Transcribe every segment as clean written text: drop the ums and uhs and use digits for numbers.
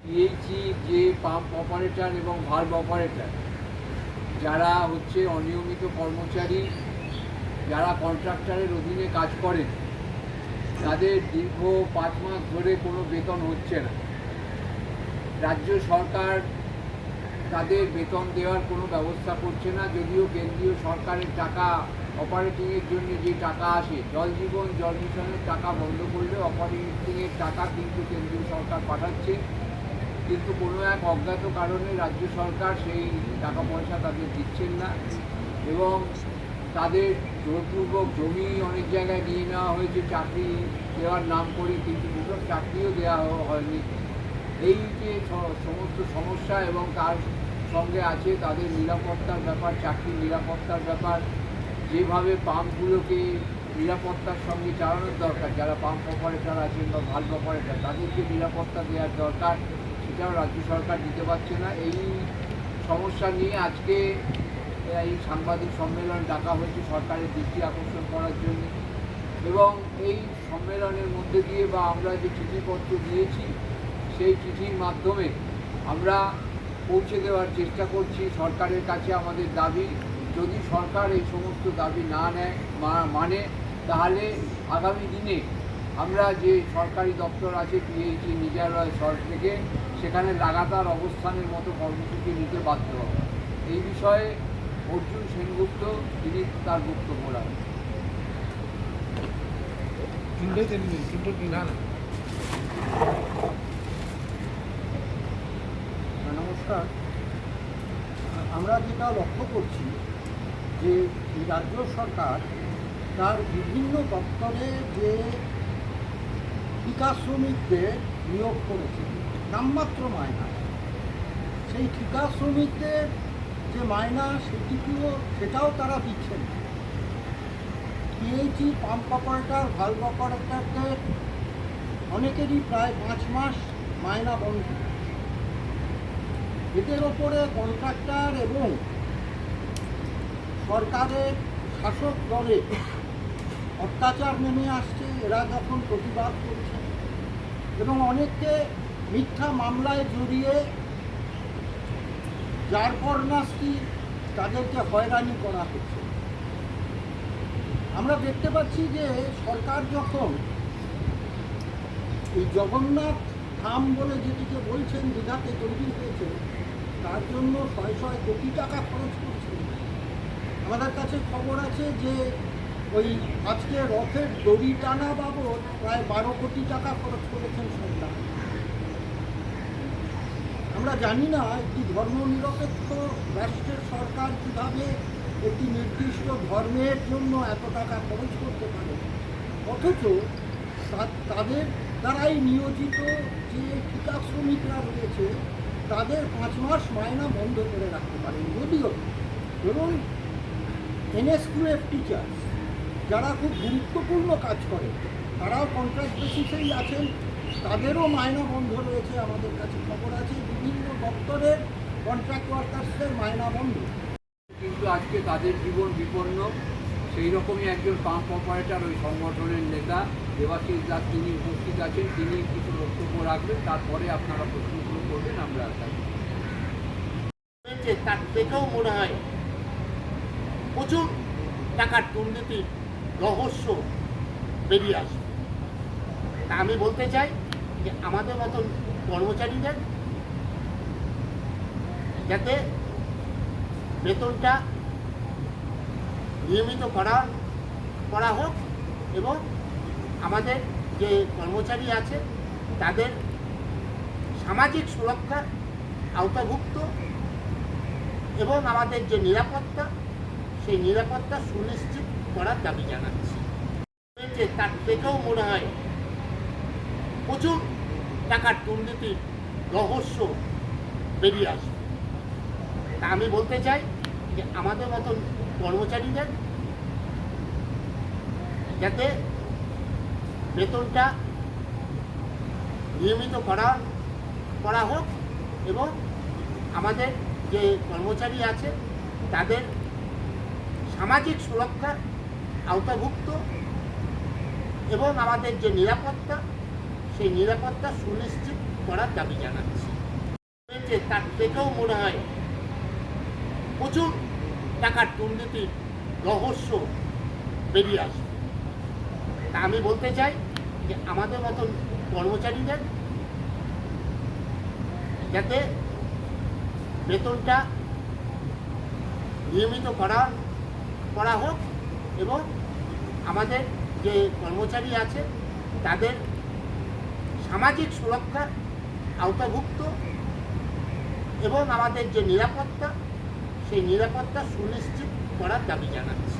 PHE যে pump operator এবং valve operator যারা হচ্ছে অনিয়মিত কর্মচারী, যারা কন্ট্রাক্টরের অধীনে কাজ করেন, তাদের দীর্ঘ 5 মাস ধরে কোনো বেতন হচ্ছে না। রাজ্য সরকার তাদের বেতন দেওয়ার কোনো ব্যবস্থা করছে না, যদিও কেন্দ্রীয় সরকারের টাকা অপারেটিংয়ের জন্য যে টাকা আসে, জল জীবন জল মিশনের টাকা বন্ধ করলে অপারেটিংয়ের টাকা কিন্তু কেন্দ্রীয় সরকার পাঠাচ্ছে, কিন্তু কোনো এক অজ্ঞাত কারণে রাজ্য সরকার সেই টাকা পয়সা তাদের দিচ্ছেন না এবং তাদের জোরপূর্বক জমি অনেক জায়গায় নিয়ে নেওয়া হয়েছে চাকরি দেওয়ার নাম করে, কিন্তু দুটো চাকরিও দেওয়া হয়নি। এই যে সমস্ত সমস্যা এবং তার সঙ্গে আছে তাদের নিরাপত্তার ব্যাপার, চাকরির নিরাপত্তার ব্যাপার, যেভাবে পাম্পগুলোকে নিরাপত্তার সঙ্গে চালানোর দরকার, যারা পাম্প অপারেটর আছেন বা ভালভ অপারেটর তাদেরকে নিরাপত্তা দেওয়ার দরকার, সেটাও রাজ্য সরকার দিতে পারছে না। এই সমস্যা নিয়ে আজকে এই সাংবাদিক সম্মেলন ডাকা হয়েছে সরকারের দৃষ্টি আকর্ষণ করার জন্য, এবং এই সম্মেলনের মধ্যে দিয়ে বা আমরা যে চিঠিপত্র দিয়েছি সেই চিঠির মাধ্যমে আমরা পৌঁছে দেওয়ার চেষ্টা করছি সরকারের কাছে আমাদের দাবি। যদি সরকার এই সমস্ত দাবি না নেয় মানে, তাহলে আগামী দিনে আমরা যে সরকারি দপ্তর আছে পিএইচই নিজালয় সর থেকে, সেখানে লাগাতার অবস্থানের মতো কর্মসূচি নিতে বাধ্য হবে। এই বিষয়ে অর্জুন সেনগুপ্ত তিনি তার বক্তব্য রাখেন। নমস্কার। আমরা যেটা লক্ষ্য করছি যে রাজ্য সরকার তার বিভিন্ন দপ্তরে যে ঠিকা শ্রমিকদের নিয়োগ করেছে নামমাত্র মায়না, সেই ঠিকা শ্রমিকদের যে মায়না সেটাও তারা দিচ্ছেন না। পিএইচই পাম্প অপারেটর ভালভ অপারেটরদের অনেকেরই প্রায় 5 মাস মায়না বন্ধ। এদের ওপরে কন্ট্রাক্টর এবং সরকারের শাসক দলে অত্যাচার নেমে আসছে। এরা যখন প্রতিবাদ করছে এবং অনেককে মিথ্যা মামলায় জড়িয়ে যার পরনাস্তি তাদেরকে হয়রানি করা হচ্ছে। আমরা দেখতে পাচ্ছি যে সরকার যখন এই জগন্নাথ ধাম বলে যেটিকে বলছেন দীঘাতে তৈরি হয়েছে, তার জন্য 100 কোটি টাকা খরচ করছে। আমাদের কাছে খবর আছে যে ওই আজকে রথের দড়ি টানা বাবদ প্রায় 12 কোটি টাকা খরচ করেছেন সরকার। আমরা জানি না একটি ধর্মনিরপেক্ষ রাষ্ট্রের সরকার কীভাবে একটি নির্দিষ্ট ধর্মের জন্য এত টাকা খরচ করতে পারে, অথচ তাদের দ্বারাই নিয়োজিত যে ঠিকা শ্রমিকরা রয়েছে তাদের 5 মাস মায়না বন্ধ করে রাখতে পারেন। যদিও ধরুন এনএসকিউএফ টিচার যারা খুব গুরুত্বপূর্ণ কাজ করে তারাও কন্ট্রাক্ট বেসিসেই আছেন, তাদেরও মায়না বন্ধ রয়েছে। আমাদের কাছে খবর আছে বিভিন্ন দপ্তরের কন্ট্রাক্ট ওয়ার্কার্সদের মায়না বন্ধ। কিন্তু আজকে তাদের জীবন বিপন্ন। সেই রকমই একজন পাম্প অপারেটর ওই সংগঠনের নেতা দেবাশিস দাস তিনি উপস্থিত আছেন, তিনি কিছু বক্তব্য রাখবেন, তারপরে আপনারা প্রশ্নগুলো করবেন। আমরা তার থেকেও মনে হয় প্রচুর টাকার দুর্নীতির রহস্য বেরিয়ে আসবে। তা আমি বলতে চাই যে আমাদের মতন কর্মচারীদের যাতে বেতনটা নিয়মিত করা হোক এবং আমাদের যে কর্মচারী আছে তাদের সামাজিক সুরক্ষার আওতাভুক্ত এবং আমাদের যে নিরাপত্তা সেই নিরাপত্তা সুনিশ্চিত করার দাবি জানাচ্ছি। যে তার থেকেও মনে হয় প্রচুর টাকার দুর্নীতির রহস্য বেরিয়ে আসবে। তা আমি বলতে চাই যে আমাদের মতন কর্মচারীদের যাতে বেতনটা নিয়মিত করা হোক এবং আমাদের যে কর্মচারী আছে তাদের সামাজিক সুরক্ষার আওতাভুক্ত এবং আমাদের যে নিরাপত্তা সেই নিরাপত্তা সুনিশ্চিত করার দাবি জানাচ্ছি। তার থেকেও মনে হয় প্রচুর টাকার দুর্নীতির রহস্য বেরিয়ে আসবে। তা আমি বলতে চাই যে আমাদের মতন কর্মচারীদের যাতে বেতনটা নিয়মিত করা হোক এবং আমাদের যে কর্মচারী আছে তাদের সামাজিক সুরক্ষার আওতাভুক্ত এবং আমাদের যে নিরাপত্তা সেই নিরাপত্তা সুনিশ্চিত করার দাবি জানাচ্ছি।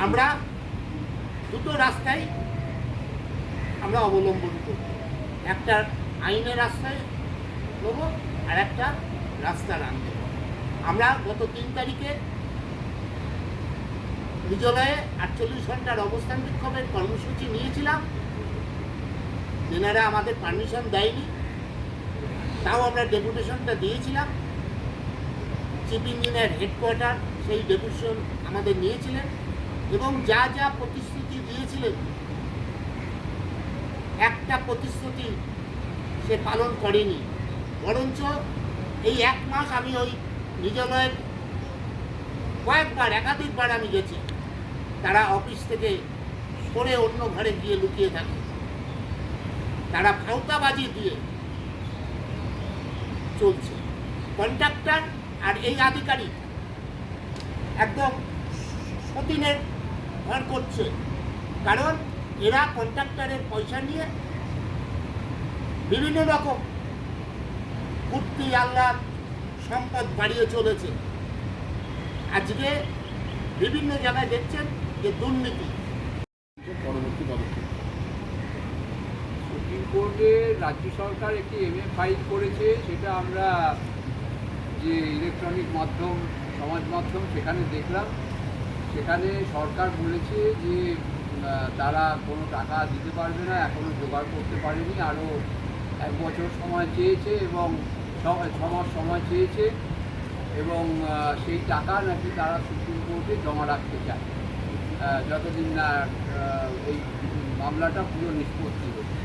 আমরা দুটো রাস্তায় আমরা অবলম্বন করব, একটা আইনের রাস্তায় নেব আর একটা রাস্তার আনতে। আমরা গত 3 তারিখে বিজলয়ে 48 ঘন্টার অবস্থান বিক্ষোভের কর্মসূচি নিয়েছিলাম। তেনারা আমাদের পারমিশন দেয়নি, তাও আমরা ডেপুটেশনটা দিয়েছিলাম। চিফ ইঞ্জিনিয়ার হেডকোয়ার্টার সেই ডেপুটেশন আমাদের নিয়েছিলেন এবং যা যা প্রতিশ্রুতি দিয়েছিলেন একটা প্রতিশ্রুতি সে পালন করেনি। বরঞ্চ এই 1 মাস আমি ওই বিজলয়ের একাধিকবার আমি গেছি, তারা অফিস থেকে সরে অন্য ঘরে গিয়ে লুকিয়ে থাকে। তারা ভাওতাবাজি দিয়ে চলছে। কন্ট্রাক্টর আর এই আধিকারিক একদম সতীনের ঘর করছে, কারণ এরা কন্ট্রাক্টরের পয়সা নিয়ে বিভিন্ন রকম কুর্তি আল্লাহ সম্পদ বাড়িয়ে চলেছে। আজকে বিভিন্ন জায়গায় দেখছেন যে দুর্নীতি। পরবর্তী পদক্ষেপ, সুপ্রিম কোর্টে রাজ্য সরকার একটি MA ফাইল করেছে, সেটা আমরা যে ইলেকট্রনিক মাধ্যম সমাজ মাধ্যম সেখানে দেখলাম। সেখানে সরকার বলেছে যে তারা কোনো টাকা দিতে পারবে না, এখনও জোগাড় করতে পারেনি, আরও 1 বছর সময় চেয়েছে এবং 6 মাস সময় চেয়েছে এবং সেই টাকা নাকি তারা সুপ্রিম কোর্টে জমা রাখতে চায় যতদিন না এই মামলাটা পুরো নিষ্পত্তি হচ্ছে।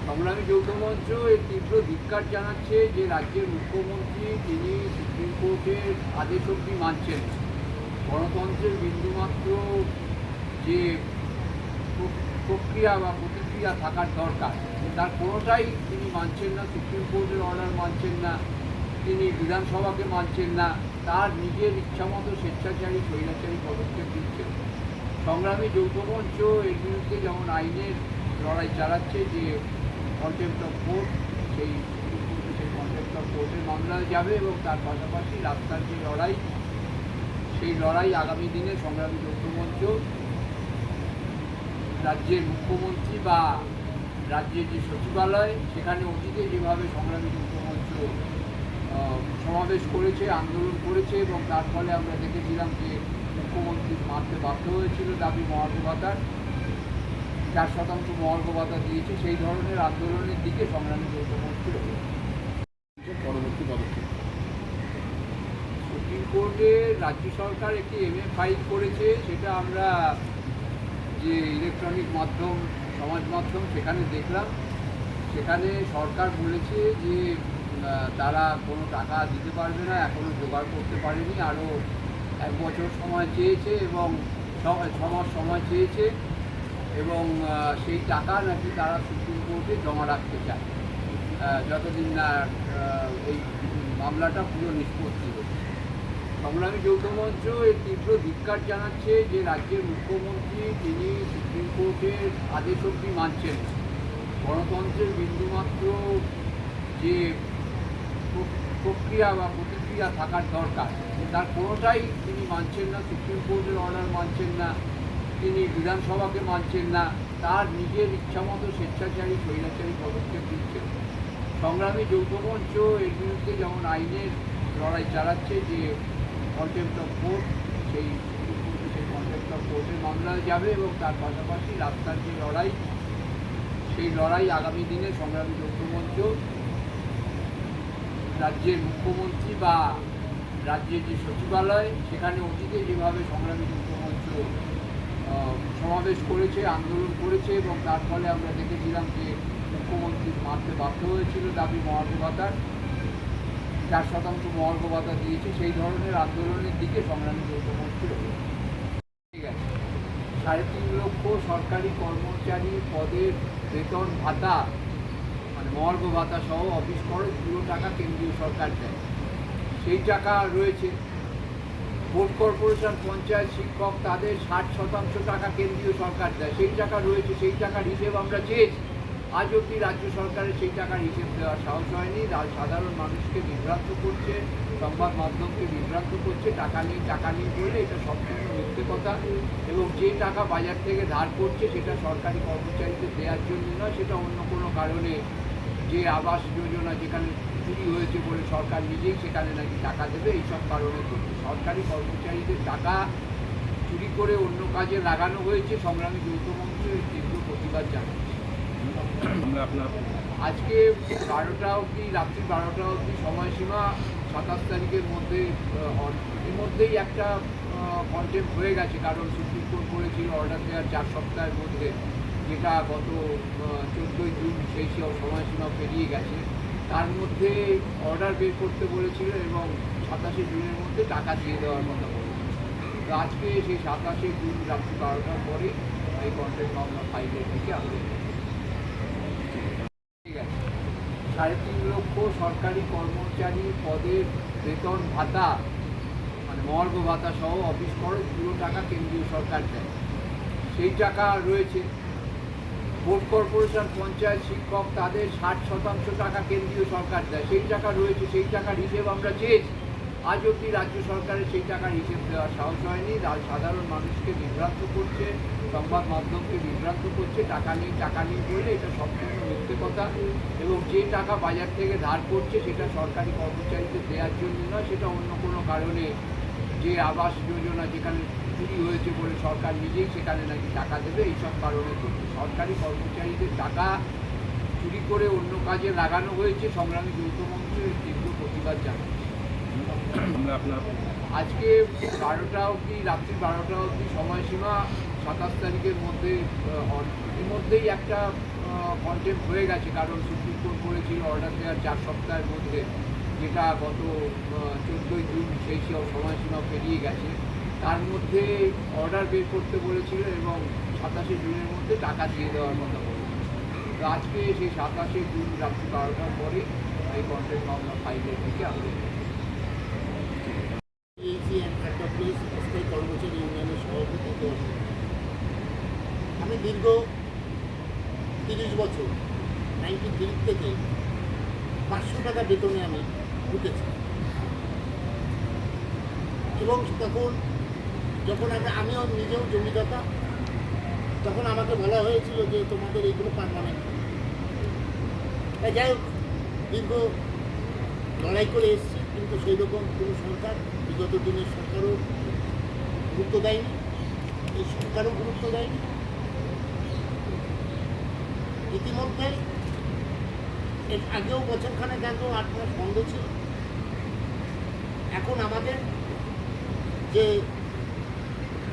সংগ্রামী যৌথ মঞ্চ এর তীব্র ধিক্কার জানাচ্ছে যে রাজ্যের মুখ্যমন্ত্রী তিনি সুপ্রিম কোর্টের আদেশ অবধি মানছেন না। গণতন্ত্রের বিন্দুমাত্র যে প্রক্রিয়া বা প্রতিক্রিয়া থাকার দরকার তার কোনোটাই তিনি মানছেন না। সুপ্রিম কোর্টের অর্ডার মানছেন না, তিনি বিধানসভাকে মানছেন না, তার নিজের ইচ্ছামতো স্বেচ্ছাচারী স্বৈরাচারী পদক্ষেপ দিচ্ছেন। সংগ্রামী যৌথ মঞ্চ এর বিরুদ্ধে যেমন আইনের লড়াই চালাচ্ছে, যে কন্টেম্পট অফ কোর্ট, সেই কন্টেম্পট অফ কোর্টের মামলায় যাবে এবং তার পাশাপাশি রাস্তার যে লড়াই, সেই লড়াই আগামী দিনে সংগ্রামী যৌথ মঞ্চ রাজ্যের মুখ্যমন্ত্রী বা রাজ্যের যে সচিবালয় সেখানে অতীতে যেভাবে সংগ্রামী যৌথ মঞ্চ সমাবেশ করেছে, আন্দোলন করেছে এবং তার ফলে আমরা দেখেছিলাম যে মুখ্যমন্ত্রী মানতে বাধ্য হয়েছিল দাবি মহার্ঘ ভাতার, 4% মহার্ঘ ভাতা দিয়েছে, সেই ধরনের আন্দোলনের দিকে সংগ্রামী যৌথ মঞ্চ পরবর্তী পদক্ষেপ। সুপ্রিম কোর্টে রাজ্য সরকার একটি MA ফাইল করেছে, সেটা আমরা যে ইলেকট্রনিক মাধ্যম সমাজ মাধ্যম সেখানে দেখলাম। সেখানে সরকার বলেছে যে তারা কোনো টাকা দিতে পারবে না, এখনও জোগাড় করতে পারেনি, আরও 1 বছর সময় চেয়েছে এবং 6 মাস সময় চেয়েছে এবং সেই টাকা নাকি তারা সুপ্রিম কোর্টে জমা রাখতে চায় যতদিন না এই মামলাটা পুরো নিষ্পত্তি হচ্ছে। সংগ্রামী যৌথ মঞ্চ এর তীব্র ধিক্কার জানাচ্ছে যে রাজ্যের মুখ্যমন্ত্রী তিনি সুপ্রিম কোর্টের আদেশ অবধি মানছেন না। গণতন্ত্রের বিন্দুমাত্র যে প্রক্রিয়া বা প্রতিক্রিয়া থাকার দরকার তার কোনোটাই তিনি মানছেন না। সুপ্রিম কোর্টের অর্ডার মানছেন না, তিনি বিধানসভাকে মানছেন না, তার নিজের ইচ্ছামতো স্বেচ্ছাচারী স্বৈরাচারী পদক্ষেপ দিচ্ছেন। সংগ্রামী যৌথ মঞ্চ এর বিরুদ্ধে যেমন আইনের লড়াই চালাচ্ছে, যে কন্টেম্পট অফ কোর্ট, সেই কন্টেম্পট অফ কোর্টের মামলায় যাবে এবং তার পাশাপাশি রাস্তার যে লড়াই, সেই লড়াই আগামী দিনে সংগ্রামী যৌথ মঞ্চ রাজ্যের মুখ্যমন্ত্রী বা রাজ্যের যে সচিবালয় সেখানে অতীতে যেভাবে সংগ্রামী যৌথ মঞ্চ সমাবেশ করেছে, আন্দোলন করেছে এবং তার ফলে আমরা দেখেছিলাম যে মুখ্যমন্ত্রী মানতে বাধ্য হয়েছিল দাবি মহার্ঘ ভাতার 4% মহার্ঘ ভাতা দিয়েছে। সেই ধরনের আন্দোলনের দিকে সংগ্রামী যৌথ মঞ্চ রয়েছে। ঠিক আছে, 3.5 লক্ষ সরকারি কর্মচারী পদের বেতন ভাতা মানে মহার্ঘ ভাতা সহ অফিস খরচ পুরো টাকা কেন্দ্রীয় সরকার দেয়। সেই টাকা রয়েছে। বোর্ড কর্পোরেশন, পঞ্চায়েত, শিক্ষক তাদের 60% টাকা কেন্দ্রীয় সরকার দেয়। সেই টাকা রয়েছে, সেই টাকার হিসেব আমরা চেয়েছি। আজ অবধি রাজ্য সরকারের সেই টাকার হিসেব দেওয়ার সাহস হয়নি। সাধারণ মানুষকে বিভ্রান্ত করছে, সংবাদ মাধ্যমকে বিভ্রান্ত করছে, টাকা নেই বলে। এটা সম্পূর্ণ মিথ্যে কথা। এবং যে টাকা বাজার থেকে ধার করছে সেটা সরকারি কর্মচারীদের দেওয়ার জন্য নয়, সেটা অন্য কোনো কারণে, যে আবাস যোজনা যেখানে চুরি হয়েছে বলে সরকার নিজেই সেখানে নাকি টাকা দেবে, এইসব কারণে করছে। সরকারি কর্মচারীদের টাকা চুরি করে অন্য কাজে লাগানো হয়েছে। সংগ্রামী যৌথ মঞ্চ এর তীব্র প্রতিবাদ জানাচ্ছে। আজকে 12টা অবধি, রাত্রি 12টা অবধি সময়সীমা। 27 তারিখের মধ্যে এর মধ্যেই একটা কন্টেম্প হয়ে গেছে, কারণ সুপ্রিম কোর্ট করেছিল অর্ডার দেওয়ার 4 সপ্তাহের মধ্যে, যেটা গত 14ই জুন সেই সময়সীমা পেরিয়ে গেছে। তার মধ্যে অর্ডার বের করতে বলেছিল এবং 27শে জুনের মধ্যে টাকা দিয়ে দেওয়ার কথা বলেছিল। তো আজকে সেই 27শে জুন রাত্রি 12টার পরে এই কন্টেম্প মামলা ফাইলের থেকে আমরা ঠিক আছে। 3.5 লক্ষ সরকারি কর্মচারী পদের বেতন ভাতা মানে মহার্ঘ ভাতা সহ অফিস খরচ পুরো টাকা কেন্দ্রীয় সরকার দেয়। সেই টাকা রয়েছে। বোর্ড কর্পোরেশন, পঞ্চায়েত, শিক্ষক তাদের 60% টাকা কেন্দ্রীয় সরকার দেয়। সেই টাকা রয়েছে, সেই টাকার হিসেব আমরা চেয়েছি। আজ অবধি রাজ্য সরকারের সেই টাকার হিসেব দেওয়ার সাহস হয়নি। সাধারণ মানুষকে বিভ্রান্ত করছে, সংবাদ মাধ্যমকে বিভ্রান্ত করছে, টাকা নেই বলে। এটা সম্পূর্ণ মিথ্যে কথা। এবং যে টাকা বাজার থেকে ধার করছে সেটা সরকারি কর্মচারীদের দেওয়ার জন্য নয়, সেটা অন্য কোনো কারণে, যে আবাস যোজনা যেখানে চুরি হয়েছে বলে সরকার নিজেই সেখানে নাকি টাকা দেবে, এইসব কারণে করছে। সরকারি কর্মচারীদের টাকা চুরি করে অন্য কাজে লাগানো হয়েছে। সংগ্রামী যৌথ মঞ্চ এর তীব্র প্রতিবাদ জানাচ্ছে। আজকে 12টা অবধি, রাত্রি 12টা অবধি সময়সীমা। 27 তারিখের মধ্যে এর মধ্যেই একটা কন্টেম্প হয়ে গেছে, কারণ সুপ্রিম কোর্ট করেছিল অর্ডার দেওয়ার 4 সপ্তাহের মধ্যে, যেটা গত 14ই জুন সেই সময়সীমা পেরিয়ে গেছে। তার মধ্যে অর্ডার বের করতে বলেছিল এবং 27শে জুনের মধ্যে টাকা দিয়ে দেওয়ার কথা বলেছিল। তো আজকে সেই 27শে জুন রাত্রি 12টার পরে এই কন্টেম্প মামলা ফাইলের থেকে আমরা কর্মচারী ইউনিয়নের সভাপতি। আমি দীর্ঘ 30 বছর 93 থেকে 500 টাকা বেতনে আমি ঢুকেছি। এবং যখন আমিও নিজেও জমিদাতা, তখন আমাকে বলা হয়েছিল যে তোমাদের এইগুলো পার্মানেন্ট। যাই হোক, দীর্ঘ লড়াই করে এসেছি, কিন্তু সেই রকম কোনো সরকার, বিগত দিনের সরকারও গুরুত্ব দেয়নি, এই সরকারও গুরুত্ব দেয়নি। ইতিমধ্যে এর আগেও বছরখানেক আগেও 8 মাস বন্ধ ছিল। এখন আমাদের যে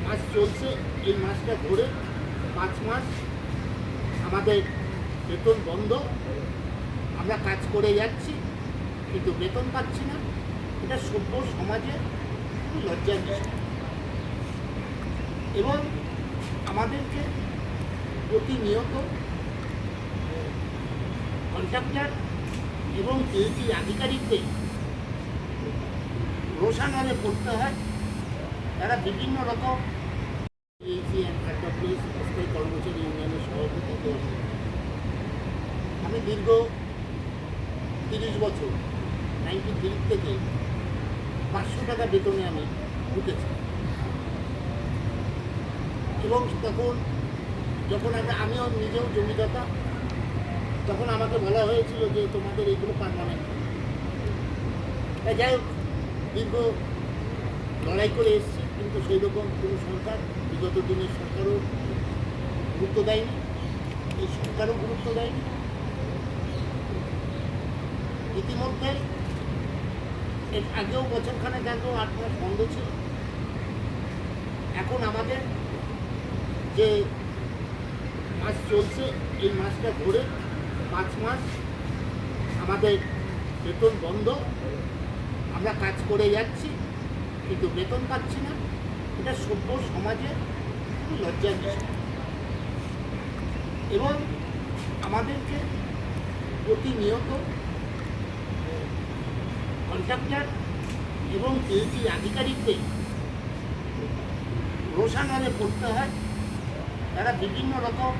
মাস চলছে, এই মাসটা ধরে 5 মাস আমাদের বেতন বন্ধ। আমরা কাজ করে যাচ্ছি কিন্তু বেতন পাচ্ছি না। এটা সভ্য সমাজে খুবই লজ্জার বিষয়। এবং আমাদেরকে প্রতিনিয়ত কন্ট্রাক্টর এবং পিএইচই আধিকারিকদের রোষানলে পড়তে হয়। তারা বিভিন্ন রকম পিএইচই অস্থায়ী কর্মচারী ইউনিয়নের সভাপতি। আমি দীর্ঘ 30 বছর 93 থেকে 500 টাকা বেতনে আমি ঢুকেছি। এবং যখন আমিও নিজেও জমিদাতা, তখন আমাকে বলা হয়েছিল যে তোমাদের এইগুলো পার্মানেন্ট। যাই হোক, দীর্ঘ লড়াই করে এসেছি, কিন্তু সেই রকম কোনো সরকার, বিগত দিনের সরকারও গুরুত্ব দেয়নি, এই সরকারও গুরুত্ব দেয়নি। ইতিমধ্যে এর আগেও বছরখানেক আগেও 8 মাস বন্ধ ছিল। এখন আমাদের যে মাস চলছে, এই মাসটা ধরে 5 মাস আমাদের বেতন বন্ধ, আমরা কাজ করে যাচ্ছি কিন্তু বেতন পাচ্ছি না। এটা সভ্য সমাজে খুবই লজ্জার বিষয়। এবং আমাদেরকে প্রতিনিয়ত কন্ট্রাক্টর এবং এলজি আধিকারিকদের রোষানলে পড়তে হয়। তারা বিভিন্ন রকম